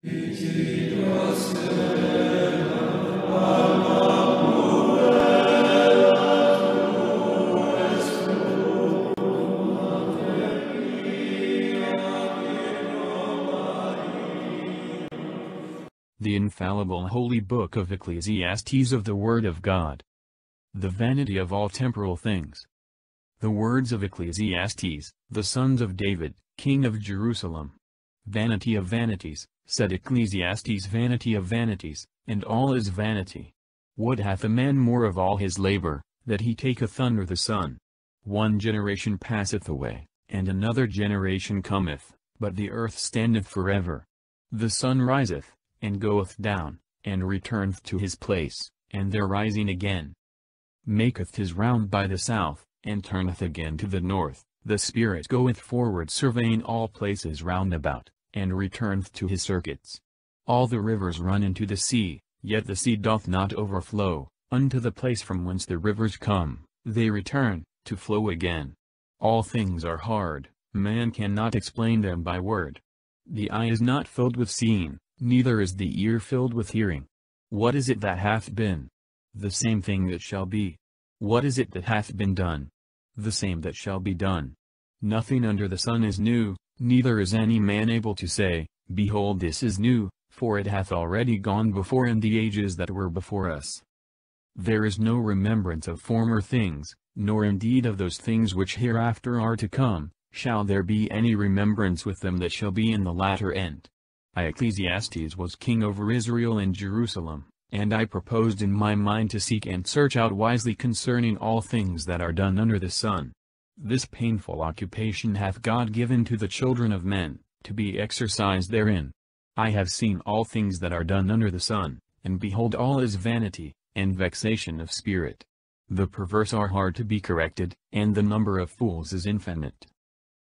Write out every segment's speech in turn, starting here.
The infallible holy book of Ecclesiastes of the Word of God. The vanity of all temporal things. The words of Ecclesiastes, the sons of David, king of Jerusalem. Vanity of vanities, said Ecclesiastes, vanity of vanities, and all is vanity. What hath a man more of all his labor, that he taketh under the sun? One generation passeth away, and another generation cometh, but the earth standeth forever. The sun riseth, and goeth down, and returneth to his place, and there rising again. Maketh his round by the south, and turneth again to the north. The Spirit goeth forward surveying all places round about, and returneth to his circuits. All the rivers run into the sea, yet the sea doth not overflow. Unto the place from whence the rivers come, they return, to flow again. All things are hard, man cannot explain them by word. The eye is not filled with seeing, neither is the ear filled with hearing. What is it that hath been? The same thing that shall be. What is it that hath been done? The same that shall be done. Nothing under the sun is new, neither is any man able to say, Behold, this is new, for it hath already gone before in the ages that were before us. There is no remembrance of former things, nor indeed of those things which hereafter are to come, shall there be any remembrance with them that shall be in the latter end. I, Ecclesiastes, was king over Israel and Jerusalem, and I proposed in my mind to seek and search out wisely concerning all things that are done under the sun. This painful occupation hath God given to the children of men, to be exercised therein. I have seen all things that are done under the sun, and behold, all is vanity, and vexation of spirit. The perverse are hard to be corrected, and the number of fools is infinite.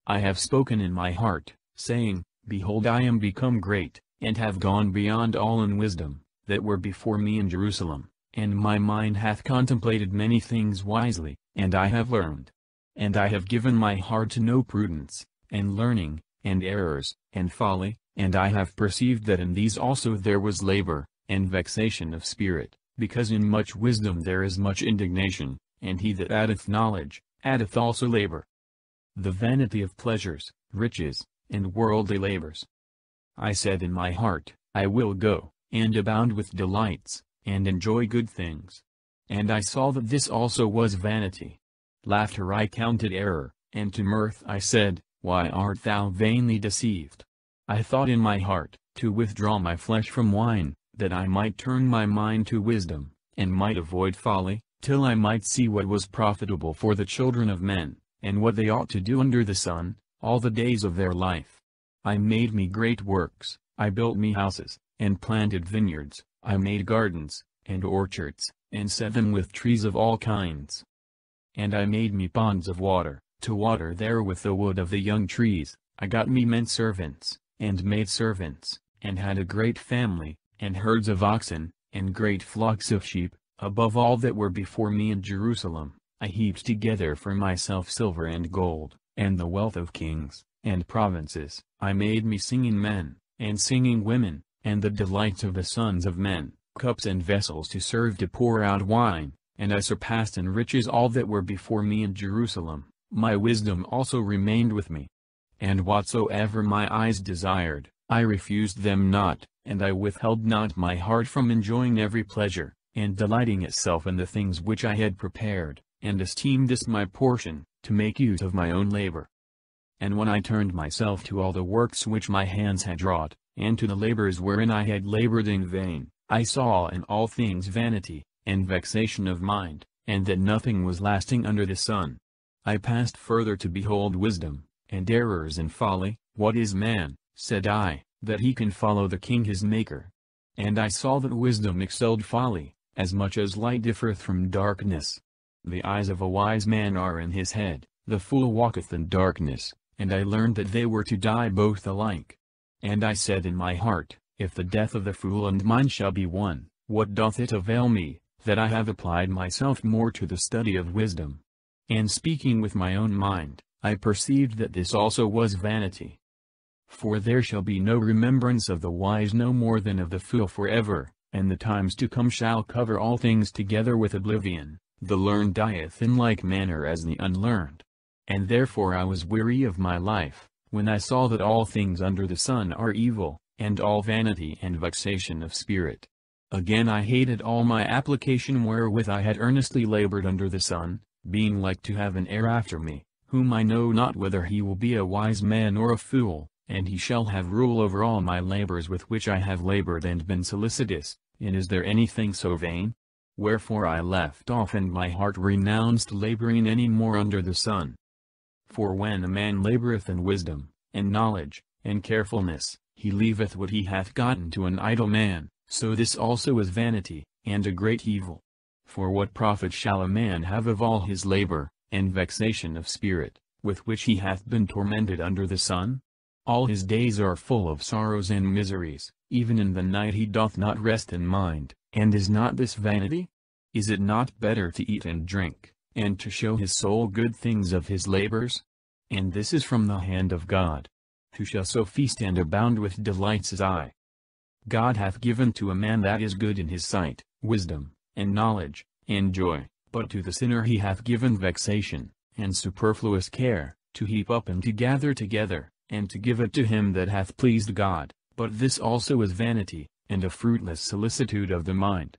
I have spoken in my heart, saying, Behold, I am become great, and have gone beyond all in wisdom, that were before me in Jerusalem, and my mind hath contemplated many things wisely, and I have learned. And I have given my heart to know prudence, and learning, and errors, and folly, and I have perceived that in these also there was labor, and vexation of spirit, because in much wisdom there is much indignation, and he that addeth knowledge, addeth also labor. The vanity of pleasures, riches, and worldly labors. I said in my heart, I will go, and abound with delights, and enjoy good things. And I saw that this also was vanity. Laughter I counted error, and to mirth I said, Why art thou vainly deceived? I thought in my heart, to withdraw my flesh from wine, that I might turn my mind to wisdom, and might avoid folly, till I might see what was profitable for the children of men, and what they ought to do under the sun, all the days of their life. I made me great works, I built me houses, and planted vineyards, I made gardens, and orchards, and set them with trees of all kinds. And I made me ponds of water, to water there with the wood of the young trees. I got me men servants, and maidservants, and had a great family, and herds of oxen, and great flocks of sheep. Above all that were before me in Jerusalem, I heaped together for myself silver and gold, and the wealth of kings, and provinces. I made me singing men, and singing women, and the delights of the sons of men, cups and vessels to serve to pour out wine. And I surpassed in riches all that were before me in Jerusalem. My wisdom also remained with me. And whatsoever my eyes desired, I refused them not, and I withheld not my heart from enjoying every pleasure, and delighting itself in the things which I had prepared, and esteemed this my portion, to make use of my own labor. And when I turned myself to all the works which my hands had wrought, and to the labors wherein I had labored in vain, I saw in all things vanity, and vexation of mind, and that nothing was lasting under the sun. I passed further to behold wisdom, and errors and folly. What is man, said I, that he can follow the King his Maker? And I saw that wisdom excelled folly, as much as light differeth from darkness. The eyes of a wise man are in his head, the fool walketh in darkness, and I learned that they were to die both alike. And I said in my heart, If the death of the fool and mine shall be one, what doth it avail me, that I have applied myself more to the study of wisdom? And speaking with my own mind, I perceived that this also was vanity. For there shall be no remembrance of the wise no more than of the fool forever, and the times to come shall cover all things together with oblivion. The learned dieth in like manner as the unlearned. And therefore I was weary of my life, when I saw that all things under the sun are evil, and all vanity and vexation of spirit. Again I hated all my application wherewith I had earnestly labored under the sun, being like to have an heir after me, whom I know not whether he will be a wise man or a fool, and he shall have rule over all my labors with which I have labored and been solicitous, and is there anything so vain? Wherefore I left off and my heart renounced laboring any more under the sun. For when a man laboureth in wisdom, and knowledge, and carefulness, he leaveth what he hath gotten to an idle man, so this also is vanity, and a great evil. For what profit shall a man have of all his labor, and vexation of spirit, with which he hath been tormented under the sun? All his days are full of sorrows and miseries, even in the night he doth not rest in mind. And is not this vanity? Is it not better to eat and drink, and to show his soul good things of his labors? And this is from the hand of God, who shall so feast and abound with delights as I. God hath given to a man that is good in his sight, wisdom, and knowledge, and joy, but to the sinner he hath given vexation, and superfluous care, to heap up and to gather together, and to give it to him that hath pleased God, but this also is vanity, and a fruitless solicitude of the mind.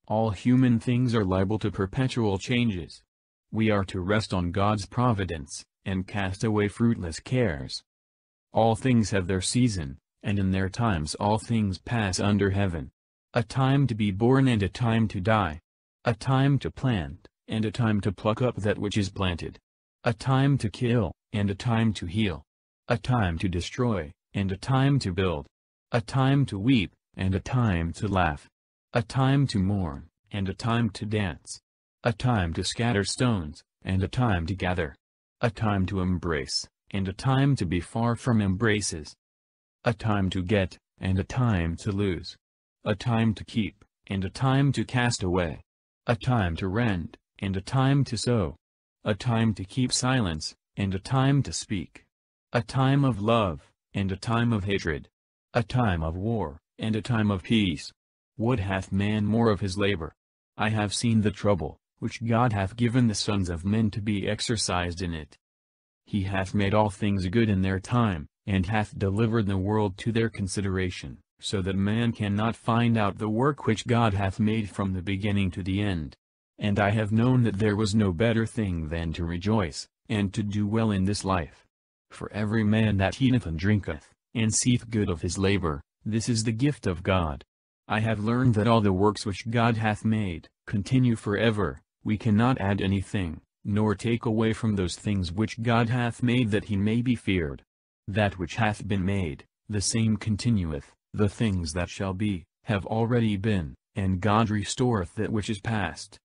All human things are liable to perpetual changes. We are to rest on God's providence, and cast away fruitless cares. All things have their season, and in their times all things pass under heaven. A time to be born and a time to die. A time to plant, and a time to pluck up that which is planted. A time to kill, and a time to heal. A time to destroy, and a time to build. A time to weep, and a time to laugh. A time to mourn, and a time to dance. A time to scatter stones, and a time to gather. A time to embrace, and a time to be far from embraces. A time to get, and a time to lose. A time to keep, and a time to cast away. A time to rend, and a time to sow. A time to keep silence, and a time to speak. A time of love, and a time of hatred. A time of war, and a time of peace. What hath man more of his labor? I have seen the trouble, which God hath given the sons of men to be exercised in it. He hath made all things good in their time, and hath delivered the world to their consideration, so that man cannot find out the work which God hath made from the beginning to the end. And I have known that there was no better thing than to rejoice, and to do well in this life. For every man that eateth and drinketh, and seeth good of his labor, this is the gift of God. I have learned that all the works which God hath made, continue forever. We cannot add anything, nor take away from those things which God hath made that he may be feared. That which hath been made, the same continueth. The things that shall be, have already been, and God restoreth that which is past.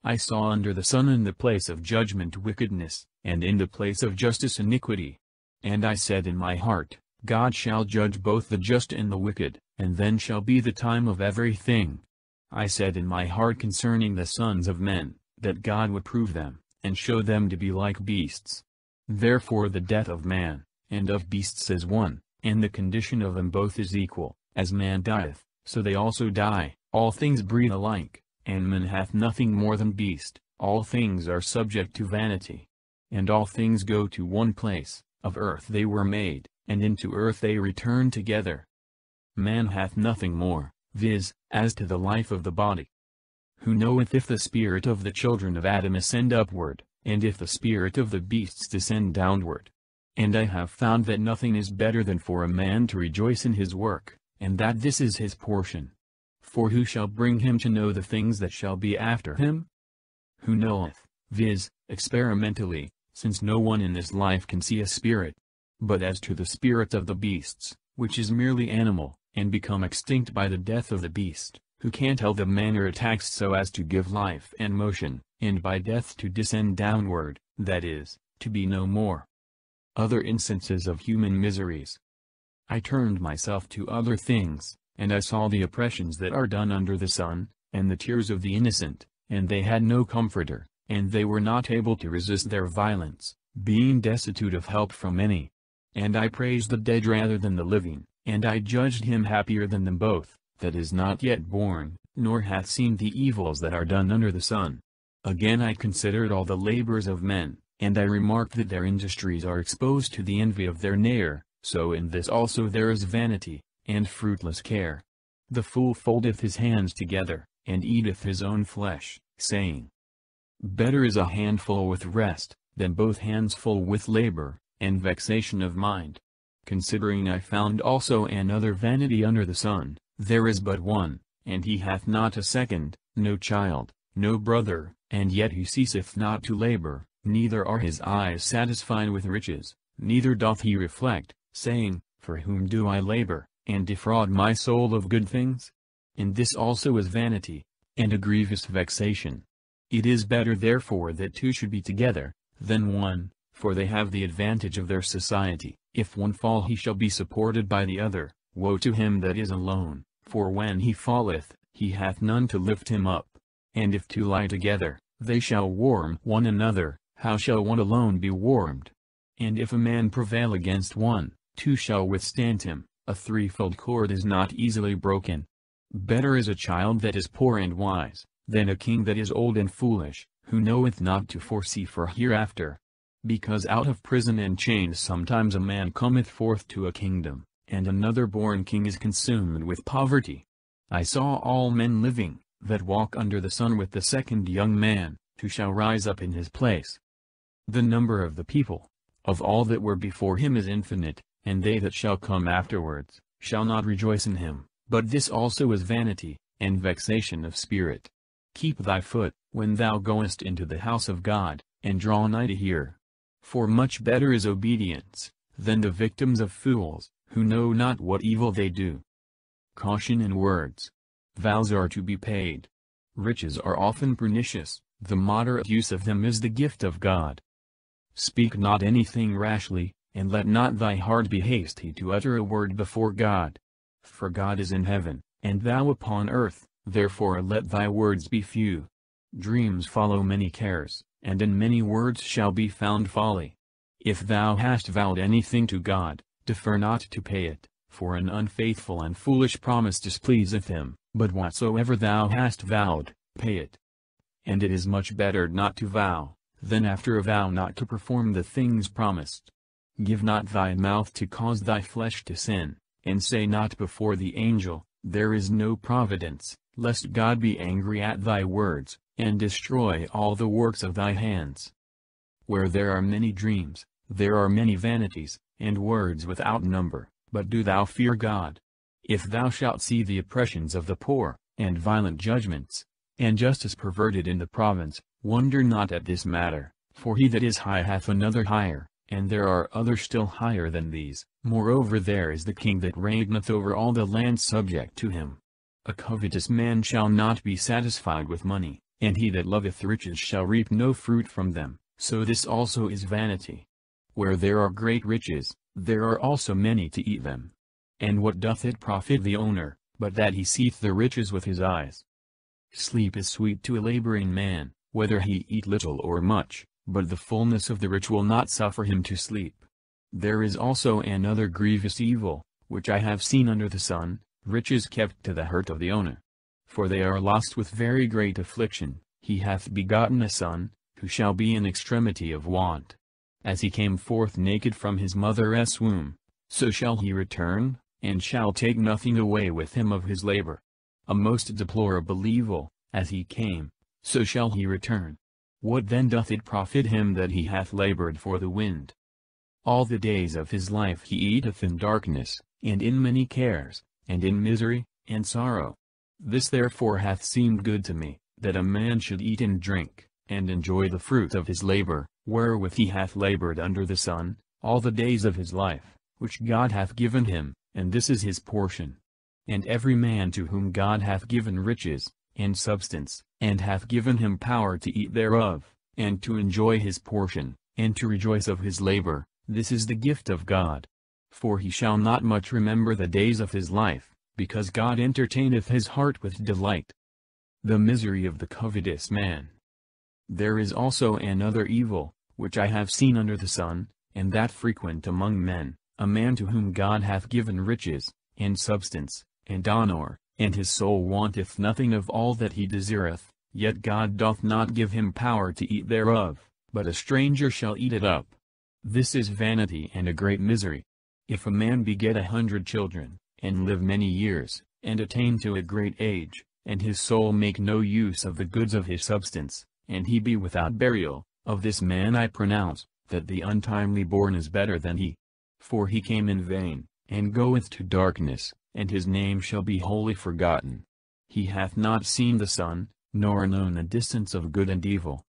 I saw under the sun in the place of judgment wickedness, and in the place of justice iniquity. And I said in my heart, God shall judge both the just and the wicked, and then shall be the time of everything. I said in my heart concerning the sons of men, that God would prove them, and show them to be like beasts. Therefore the death of man, and of beasts is one, and the condition of them both is equal. As man dieth, so they also die. All things breathe alike, and man hath nothing more than beast. All things are subject to vanity. And all things go to one place. Of earth they were made, and into earth they return together. Man hath nothing more, viz., as to the life of the body. Who knoweth if the spirit of the children of Adam ascend upward, and if the spirit of the beasts descend downward? And I have found that nothing is better than for a man to rejoice in his work, and that this is his portion. For who shall bring him to know the things that shall be after him? Who knoweth, viz., experimentally, since no one in this life can see a spirit. But as to the spirit of the beasts, which is merely animal, and become extinct by the death of the beast, who can tell the manner it acts so as to give life and motion, and by death to descend downward, that is, to be no more. Other instances of human miseries. I turned myself to other things, and I saw the oppressions that are done under the sun, and the tears of the innocent, and they had no comforter, and they were not able to resist their violence, being destitute of help from any. And I praised the dead rather than the living, and I judged him happier than them both, that is not yet born, nor hath seen the evils that are done under the sun. Again I considered all the labors of men, and I remarked that their industries are exposed to the envy of their neighbor, so in this also there is vanity, and fruitless care. The fool foldeth his hands together, and eateth his own flesh, saying, Better is a handful with rest, than both hands full with labor, and vexation of mind. Considering I found also another vanity under the sun, there is but one, and he hath not a second, no child, no brother, and yet he ceaseth not to labor, neither are his eyes satisfied with riches, neither doth he reflect, saying, For whom do I labor, and defraud my soul of good things? And this also is vanity, and a grievous vexation. It is better therefore that two should be together, than one, for they have the advantage of their society. If one fall he shall be supported by the other. Woe to him that is alone, for when he falleth, he hath none to lift him up. And if two lie together, they shall warm one another. How shall one alone be warmed? And if a man prevail against one, two shall withstand him. A threefold cord is not easily broken. Better is a child that is poor and wise, than a king that is old and foolish, who knoweth not to foresee for hereafter. Because out of prison and chains sometimes a man cometh forth to a kingdom, and another born king is consumed with poverty. I saw all men living, that walk under the sun with the second young man, who shall rise up in his place. The number of the people, of all that were before him is infinite, and they that shall come afterwards, shall not rejoice in him, but this also is vanity, and vexation of spirit. Keep thy foot, when thou goest into the house of God, and draw nigh to hear. For much better is obedience, than the victims of fools, who know not what evil they do. Caution in words. Vows are to be paid. Riches are often pernicious, the moderate use of them is the gift of God. Speak not anything rashly, and let not thy heart be hasty to utter a word before God. For God is in heaven, and thou upon earth, therefore let thy words be few. Dreams follow many cares, and in many words shall be found folly. If thou hast vowed anything to God, defer not to pay it, for an unfaithful and foolish promise displeaseth him, but whatsoever thou hast vowed, pay it. And it is much better not to vow, than after a vow not to perform the things promised. Give not thy mouth to cause thy flesh to sin, and say not before the angel, There is no providence, lest God be angry at thy words, and destroy all the works of thy hands. Where there are many dreams, there are many vanities, and words without number, but do thou fear God. If thou shalt see the oppressions of the poor, and violent judgments, and justice perverted in the province, wonder not at this matter, for he that is high hath another higher, and there are others still higher than these. Moreover there is the king that reigneth over all the land subject to him. A covetous man shall not be satisfied with money, and he that loveth riches shall reap no fruit from them, so this also is vanity. Where there are great riches, there are also many to eat them. And what doth it profit the owner, but that he seeth the riches with his eyes? Sleep is sweet to a laboring man, whether he eat little or much, but the fullness of the rich will not suffer him to sleep. There is also another grievous evil, which I have seen under the sun, riches kept to the hurt of the owner. For they are lost with very great affliction. He hath begotten a son, who shall be in extremity of want. As he came forth naked from his mother's womb, so shall he return, and shall take nothing away with him of his labor. A most deplorable evil, as he came, so shall he return. What then doth it profit him that he hath labored for the wind? All the days of his life he eateth in darkness, and in many cares, and in misery, and sorrow. This therefore hath seemed good to me, that a man should eat and drink, and enjoy the fruit of his labor, wherewith he hath labored under the sun, all the days of his life, which God hath given him, and this is his portion. And every man to whom God hath given riches, and substance, and hath given him power to eat thereof, and to enjoy his portion, and to rejoice of his labor, this is the gift of God. For he shall not much remember the days of his life, because God entertaineth his heart with delight. The misery of the covetous man. There is also another evil, which I have seen under the sun, and that frequent among men, a man to whom God hath given riches, and substance, and honor, and his soul wanteth nothing of all that he desireth, yet God doth not give him power to eat thereof, but a stranger shall eat it up. This is vanity and a great misery. If a man beget 100 children, and live many years, and attain to a great age, and his soul make no use of the goods of his substance, and he be without burial, of this man I pronounce, that the untimely born is better than he. For he came in vain, and goeth to darkness, and his name shall be wholly forgotten. He hath not seen the sun, nor known the distance of good and evil.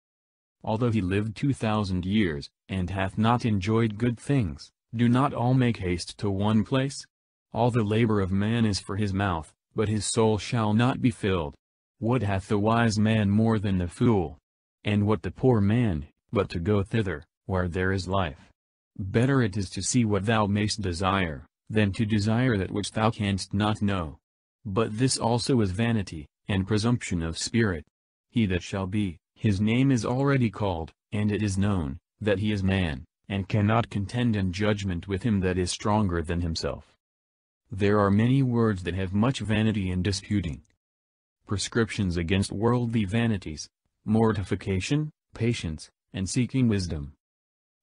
Although he lived 2,000 years, and hath not enjoyed good things, do not all make haste to one place? All the labor of man is for his mouth, but his soul shall not be filled. What hath the wise man more than the fool? And what the poor man, but to go thither, where there is life? Better it is to see what thou mayst desire, than to desire that which thou canst not know. But this also is vanity, and presumption of spirit. He that shall be, his name is already called, and it is known, that he is man, and cannot contend in judgment with him that is stronger than himself. There are many words that have much vanity in disputing. Prescriptions against worldly vanities: mortification, patience, and seeking wisdom.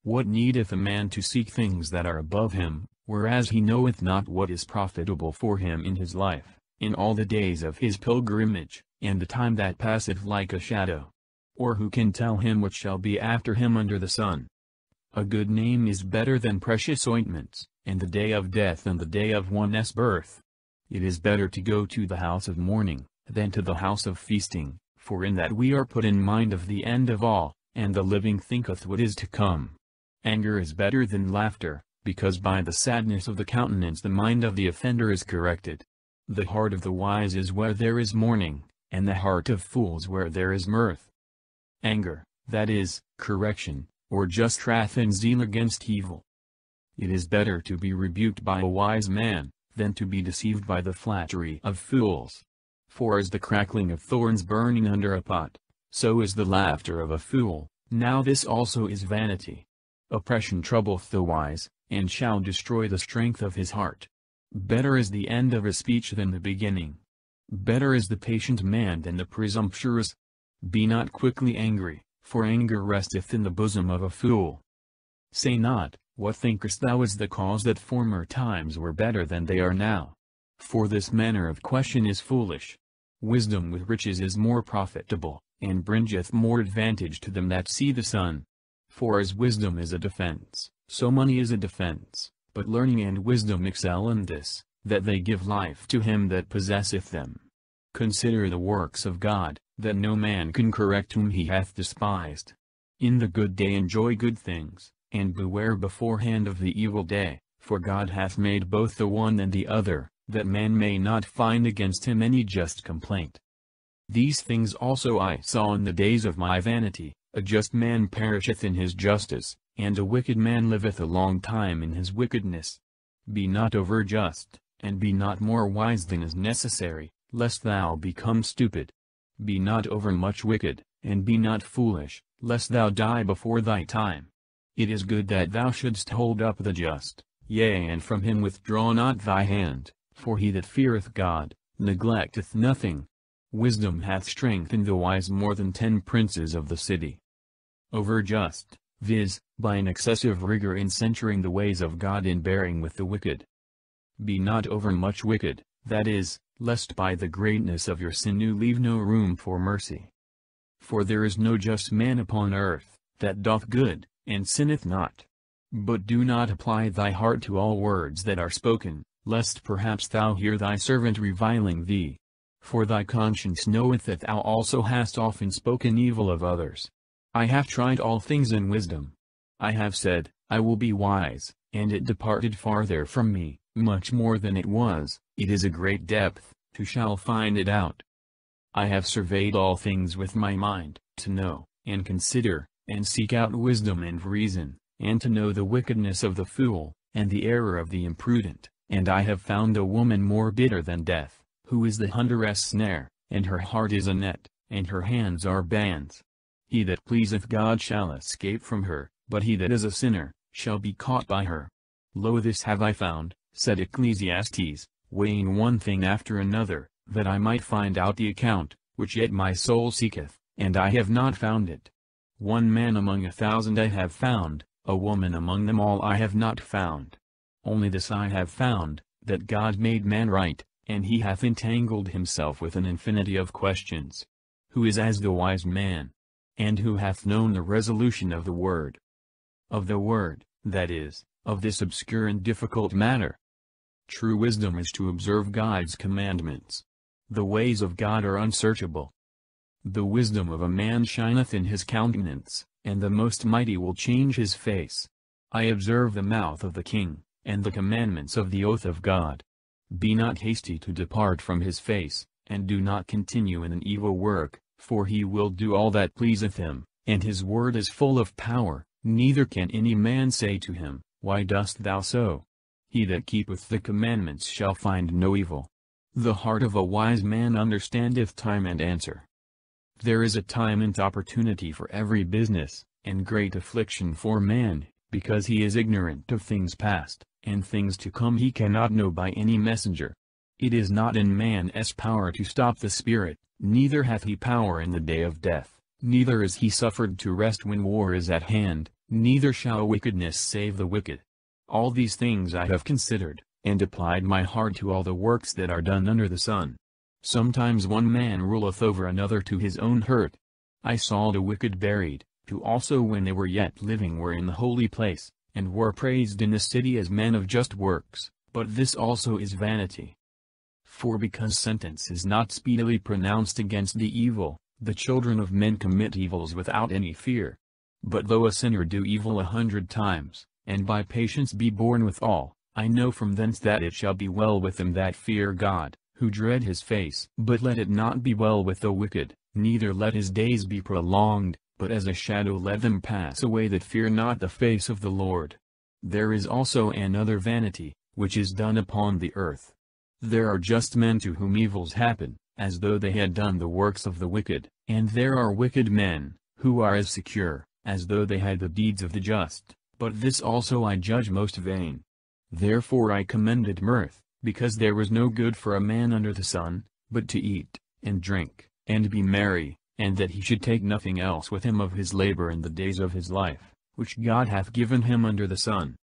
What needeth a man to seek things that are above him, whereas he knoweth not what is profitable for him in his life, in all the days of his pilgrimage, and the time that passeth like a shadow? Or who can tell him what shall be after him under the sun? A good name is better than precious ointments, and the day of death than the day of one's birth. It is better to go to the house of mourning, than to the house of feasting, for in that we are put in mind of the end of all, and the living thinketh what is to come. Anger is better than laughter, because by the sadness of the countenance the mind of the offender is corrected. The heart of the wise is where there is mourning, and the heart of fools where there is mirth. Anger, that is, correction, or just wrath and zeal against evil. It is better to be rebuked by a wise man, than to be deceived by the flattery of fools. For as the crackling of thorns burning under a pot, so is the laughter of a fool. Now this also is vanity. Oppression troubleth the wise, and shall destroy the strength of his heart. Better is the end of a speech than the beginning. Better is the patient man than the presumptuous. Be not quickly angry, for anger resteth in the bosom of a fool. Say not, what thinkest thou is the cause that former times were better than they are now? For this manner of question is foolish. Wisdom with riches is more profitable, and bringeth more advantage to them that see the sun. For as wisdom is a defense, so money is a defense, but learning and wisdom excel in this, that they give life to him that possesseth them. Consider the works of God, that no man can correct whom he hath despised. In the good day enjoy good things, and beware beforehand of the evil day, for God hath made both the one and the other, that man may not find against him any just complaint. These things also I saw in the days of my vanity: a just man perisheth in his justice, and a wicked man liveth a long time in his wickedness. Be not over just, and be not more wise than is necessary, lest thou become stupid. Be not over much wicked, and be not foolish, lest thou die before thy time. It is good that thou shouldst hold up the just, yea, and from him withdraw not thy hand, for he that feareth God, neglecteth nothing. Wisdom hath strengthened the wise more than 10 princes of the city. Over just, viz., by an excessive rigor in censuring the ways of God in bearing with the wicked. Be not over much wicked, that is, lest by the greatness of your sin you leave no room for mercy. For there is no just man upon earth, that doth good, and sinneth not. But do not apply thy heart to all words that are spoken, lest perhaps thou hear thy servant reviling thee. For thy conscience knoweth that thou also hast often spoken evil of others. I have tried all things in wisdom. I have said, I will be wise, and it departed farther from me, much more than it was. It is a great depth, who shall find it out? I have surveyed all things with my mind, to know, and consider, and seek out wisdom and reason, and to know the wickedness of the fool, and the error of the imprudent, and I have found a woman more bitter than death, who is the hunteress snare, and her heart is a net, and her hands are bands. He that pleaseth God shall escape from her, but he that is a sinner, shall be caught by her. Lo, this have I found, said Ecclesiastes, weighing one thing after another, that I might find out the account, which yet my soul seeketh, and I have not found it. One man among 1,000 I have found, a woman among them all I have not found. Only this I have found, that God made man right, and he hath entangled himself with an infinity of questions. Who is as the wise man? And who hath known the resolution of the word? Of the word, that is, of this obscure and difficult matter. True wisdom is to observe God's commandments. The ways of God are unsearchable. The wisdom of a man shineth in his countenance, and the Most Mighty will change his face. I observe the mouth of the king, and the commandments of the oath of God. Be not hasty to depart from his face, and do not continue in an evil work, for he will do all that pleaseth him, and his word is full of power, neither can any man say to him, Why dost thou so? He that keepeth the commandments shall find no evil. The heart of a wise man understandeth time and answer. There is a time and opportunity for every business, and great affliction for man, because he is ignorant of things past, and things to come he cannot know by any messenger. It is not in man's power to stop the spirit, neither hath he power in the day of death, neither is he suffered to rest when war is at hand, neither shall wickedness save the wicked. All these things I have considered, and applied my heart to all the works that are done under the sun. Sometimes one man ruleth over another to his own hurt. I saw the wicked buried, who also when they were yet living were in the holy place, and were praised in the city as men of just works, but this also is vanity. For because sentence is not speedily pronounced against the evil, the children of men commit evils without any fear. But though a sinner do evil 100 times, and by patience be borne withal, I know from thence that it shall be well with them that fear God, who dread his face. But let it not be well with the wicked, neither let his days be prolonged, but as a shadow let them pass away that fear not the face of the Lord. There is also another vanity, which is done upon the earth. There are just men to whom evils happen, as though they had done the works of the wicked, and there are wicked men, who are as secure, as though they had the deeds of the just, but this also I judge most vain. Therefore I commended mirth, because there was no good for a man under the sun, but to eat, and drink, and be merry, and that he should take nothing else with him of his labor in the days of his life, which God hath given him under the sun.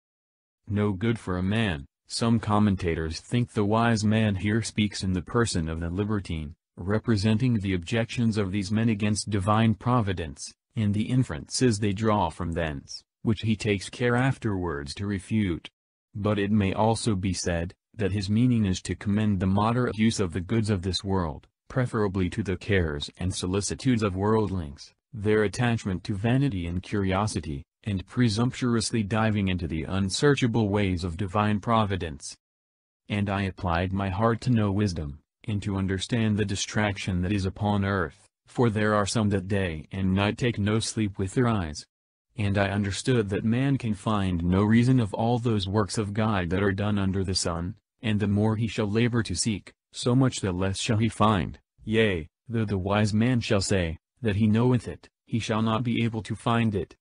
No good for a man. Some commentators think the wise man here speaks in the person of the libertine, representing the objections of these men against divine providence, and the inferences they draw from thence, which he takes care afterwards to refute. But it may also be said, that his meaning is to commend the moderate use of the goods of this world, preferably to the cares and solicitudes of worldlings, their attachment to vanity and curiosity, and presumptuously diving into the unsearchable ways of divine providence. And I applied my heart to know wisdom, and to understand the distraction that is upon earth, for there are some that day and night take no sleep with their eyes. And I understood that man can find no reason of all those works of God that are done under the sun, and the more he shall labor to seek, so much the less shall he find. Yea, though the wise man shall say, that he knoweth it, he shall not be able to find it.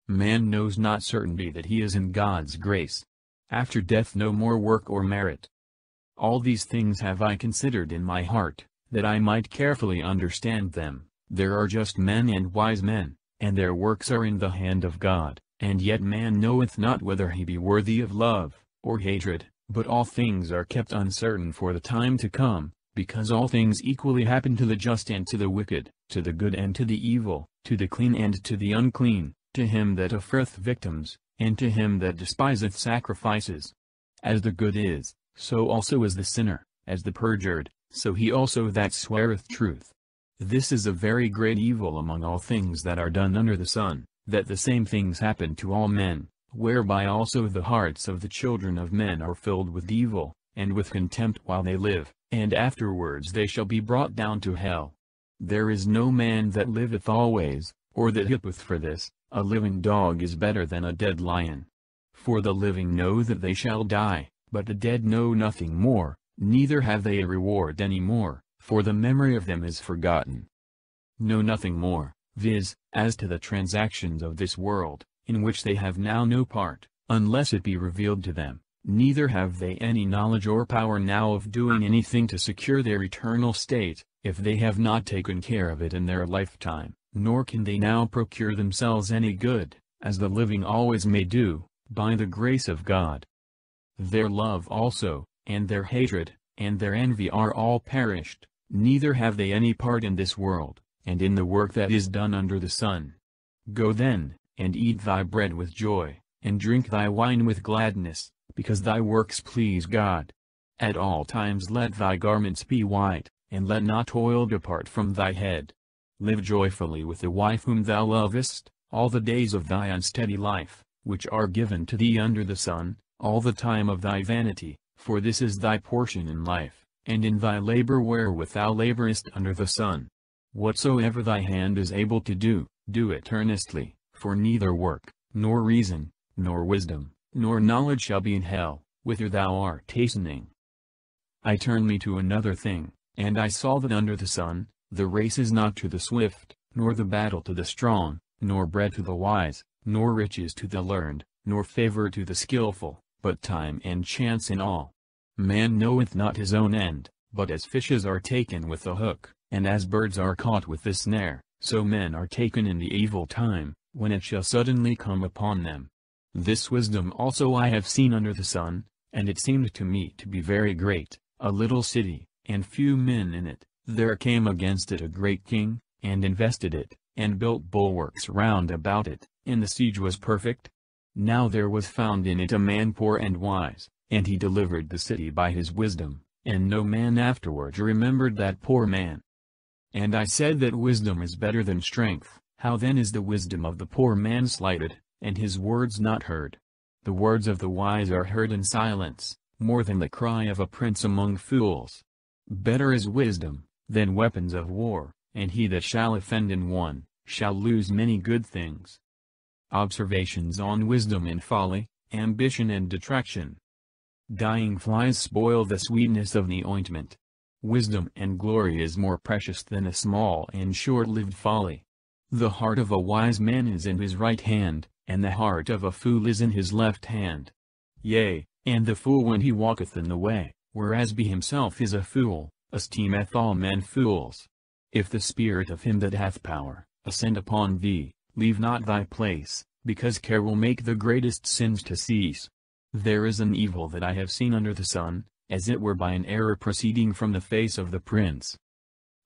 Man knows not certainly that he is in God's grace. After death no more work or merit. All these things have I considered in my heart, that I might carefully understand them. There are just men and wise men, and their works are in the hand of God, and yet man knoweth not whether he be worthy of love, or hatred, but all things are kept uncertain for the time to come, because all things equally happen to the just and to the wicked, to the good and to the evil, to the clean and to the unclean, to him that offereth victims, and to him that despiseth sacrifices. As the good is, so also is the sinner, as the perjured, so he also that sweareth truth. This is a very great evil among all things that are done under the sun, that the same things happen to all men, whereby also the hearts of the children of men are filled with evil, and with contempt while they live, and afterwards they shall be brought down to hell. There is no man that liveth always, or that hopeth for this. A living dog is better than a dead lion. For the living know that they shall die, but the dead know nothing more, neither have they a reward any more, for the memory of them is forgotten. Know nothing more, viz., as to the transactions of this world, in which they have now no part, unless it be revealed to them, neither have they any knowledge or power now of doing anything to secure their eternal state, if they have not taken care of it in their lifetime, nor can they now procure themselves any good, as the living always may do, by the grace of God. Their love also, and their hatred, and their envy are all perished, neither have they any part in this world, and in the work that is done under the sun. Go then, and eat thy bread with joy, and drink thy wine with gladness, because thy works please God. At all times let thy garments be white, and let not oil depart from thy head. Live joyfully with the wife whom thou lovest, all the days of thy unsteady life, which are given to thee under the sun, all the time of thy vanity, for this is thy portion in life, and in thy labor wherewith thou laborest under the sun. Whatsoever thy hand is able to do, do it earnestly, for neither work, nor reason, nor wisdom, nor knowledge shall be in hell, whither thou art hastening. I turned me to another thing, and I saw that under the sun, the race is not to the swift, nor the battle to the strong, nor bread to the wise, nor riches to the learned, nor favor to the skillful, but time and chance in all. Man knoweth not his own end, but as fishes are taken with the hook, and as birds are caught with the snare, so men are taken in the evil time, when it shall suddenly come upon them. This wisdom also I have seen under the sun, and it seemed to me to be very great, a little city, and few men in it. There came against it a great king, and invested it, and built bulwarks round about it, and the siege was perfect. Now there was found in it a man poor and wise, and he delivered the city by his wisdom, and no man afterwards remembered that poor man. And I said that wisdom is better than strength. How then is the wisdom of the poor man slighted, and his words not heard? The words of the wise are heard in silence, more than the cry of a prince among fools. Better is wisdom, than weapons of war, and he that shall offend in one, shall lose many good things. Observations on wisdom and folly, ambition and detraction. Dying flies spoil the sweetness of the ointment. Wisdom and glory is more precious than a small and short-lived folly. The heart of a wise man is in his right hand, and the heart of a fool is in his left hand. Yea, and the fool when he walketh in the way, whereas he himself is a fool, esteemeth all men fools. If the spirit of him that hath power, ascend upon thee, leave not thy place, because care will make the greatest sins to cease. There is an evil that I have seen under the sun, as it were by an error proceeding from the face of the prince.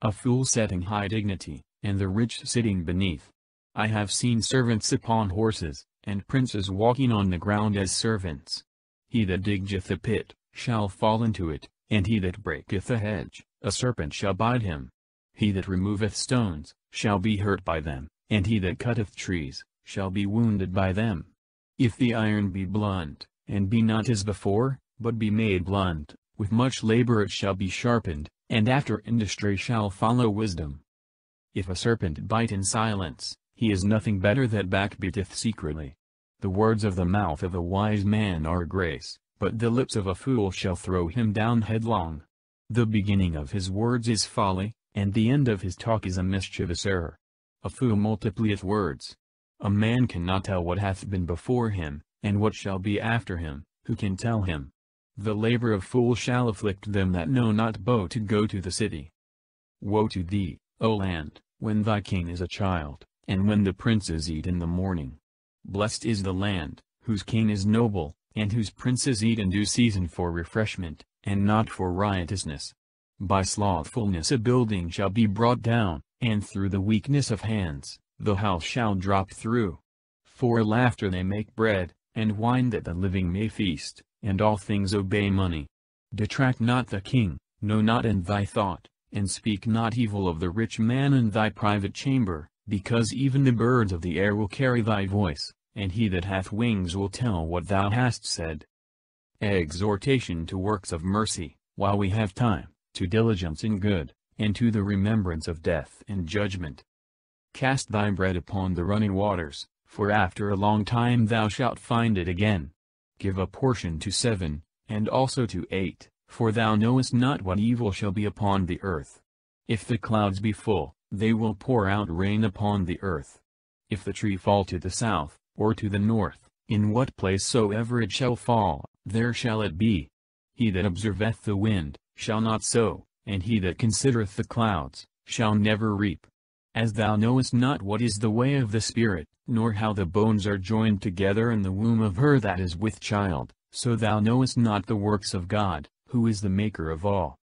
A fool setting high dignity, and the rich sitting beneath. I have seen servants upon horses, and princes walking on the ground as servants. He that diggeth a pit, shall fall into it, and he that breaketh a hedge, a serpent shall bite him. He that removeth stones, shall be hurt by them, and he that cutteth trees, shall be wounded by them. If the iron be blunt, and be not as before, but be made blunt, with much labor it shall be sharpened, and after industry shall follow wisdom. If a serpent bite in silence, he is nothing better that backbiteth secretly. The words of the mouth of a wise man are grace, but the lips of a fool shall throw him down headlong. The beginning of his words is folly, and the end of his talk is a mischievous error. A fool multiplieth words. A man cannot tell what hath been before him, and what shall be after him, who can tell him? The labor of fools shall afflict them that know not both to go to the city. Woe to thee, O land, when thy king is a child, and when the princes eat in the morning. Blessed is the land, whose king is noble, and whose princes eat in due season for refreshment, and not for riotousness. By slothfulness a building shall be brought down, and through the weakness of hands, the house shall drop through. For laughter they make bread, and wine that the living may feast, and all things obey money. Detract not the king, know not in thy thought, and speak not evil of the rich man in thy private chamber, because even the birds of the air will carry thy voice, and he that hath wings will tell what thou hast said. Exhortation to works of mercy, while we have time, to diligence in good, and to the remembrance of death and judgment. Cast thy bread upon the running waters, for after a long time thou shalt find it again. Give a portion to 7, and also to 8, for thou knowest not what evil shall be upon the earth. If the clouds be full, they will pour out rain upon the earth. If the tree fall to the south, or to the north, In what place soever it shall fall, there shall it be. He that observeth the wind, shall not sow, and he that considereth the clouds, shall never reap. As thou knowest not what is the way of the Spirit, nor how the bones are joined together in the womb of her that is with child, so thou knowest not the works of God, who is the maker of all.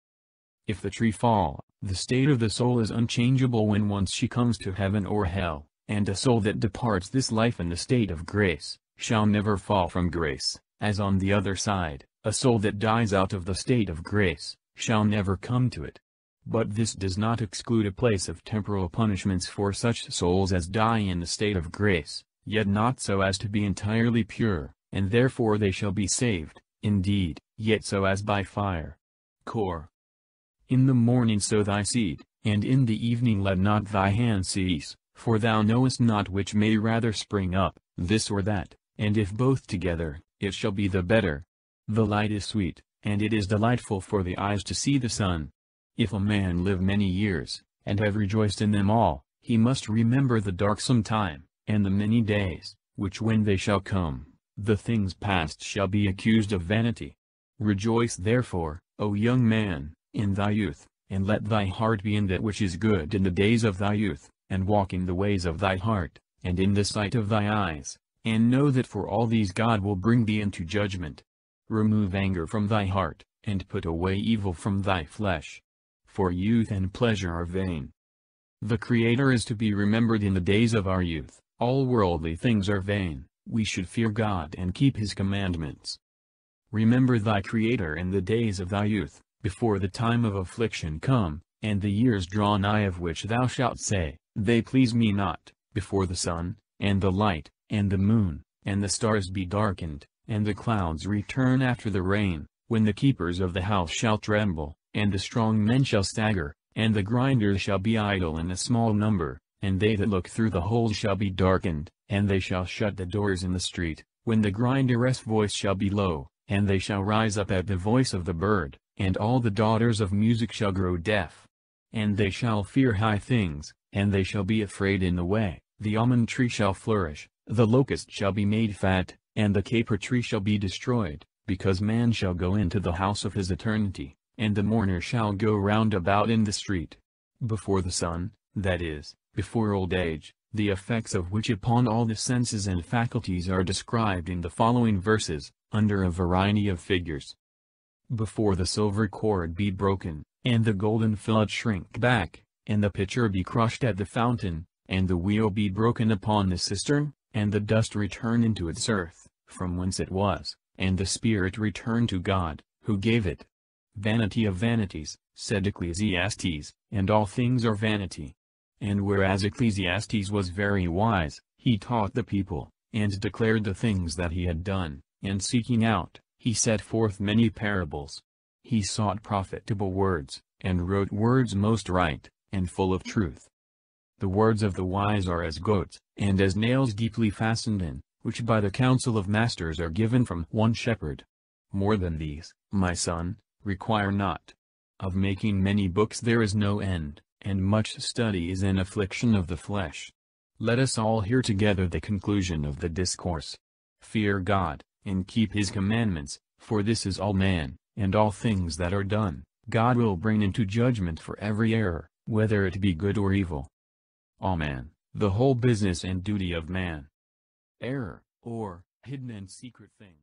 If the tree fall, the state of the soul is unchangeable when once she comes to heaven or hell, and a soul that departs this life in the state of grace, shall never fall from grace, as on the other side, a soul that dies out of the state of grace, shall never come to it. But this does not exclude a place of temporal punishments for such souls as die in the state of grace, yet not so as to be entirely pure, and therefore they shall be saved, indeed, yet so as by fire. Cor. In the morning sow thy seed, and in the evening let not thy hand cease, for thou knowest not which may rather spring up, this or that, and if both together, it shall be the better. The light is sweet, and it is delightful for the eyes to see the sun. If a man live many years, and have rejoiced in them all, he must remember the darksome time, and the many days, which when they shall come, the things past shall be accused of vanity. Rejoice therefore, O young man, in thy youth, and let thy heart be in that which is good in the days of thy youth, and walk in the ways of thy heart, and in the sight of thy eyes, and know that for all these God will bring thee into judgment. Remove anger from thy heart, and put away evil from thy flesh. For youth and pleasure are vain. The Creator is to be remembered in the days of our youth. All worldly things are vain. We should fear God and keep His commandments. Remember thy Creator in the days of thy youth, before the time of affliction come, and the years draw nigh of which thou shalt say, They please me not, before the sun, and the light, and the moon, and the stars be darkened, and the clouds return after the rain, when the keepers of the house shall tremble, and the strong men shall stagger, and the grinders shall be idle in a small number, and they that look through the holes shall be darkened, and they shall shut the doors in the street, when the grinder's voice shall be low, and they shall rise up at the voice of the bird, and all the daughters of music shall grow deaf. And they shall fear high things, and they shall be afraid in the way. The almond tree shall flourish, the locust shall be made fat, and the caper tree shall be destroyed, because man shall go into the house of his eternity, and the mourner shall go round about in the street. Before the sun, that is, before old age, the effects of which upon all the senses and faculties are described in the following verses, under a variety of figures. Before the silver cord be broken, and the golden fillet shrink back, and the pitcher be crushed at the fountain, and the wheel be broken upon the cistern, and the dust return into its earth, from whence it was, and the spirit return to God, who gave it. Vanity of vanities, said Ecclesiastes, and all things are vanity. And whereas Ecclesiastes was very wise, he taught the people, and declared the things that he had done, and seeking out, he set forth many parables. He sought profitable words, and wrote words most right, and full of truth. The words of the wise are as goads, and as nails deeply fastened in, which by the counsel of masters are given from one shepherd. More than these, my son, require not. Of making many books there is no end, and much study is an affliction of the flesh. Let us all hear together the conclusion of the discourse. Fear God, and keep His commandments, for this is all man, and all things that are done, God will bring into judgment for every error, whether it be good or evil. Amen. The whole business and duty of man. Error, or hidden and secret thing.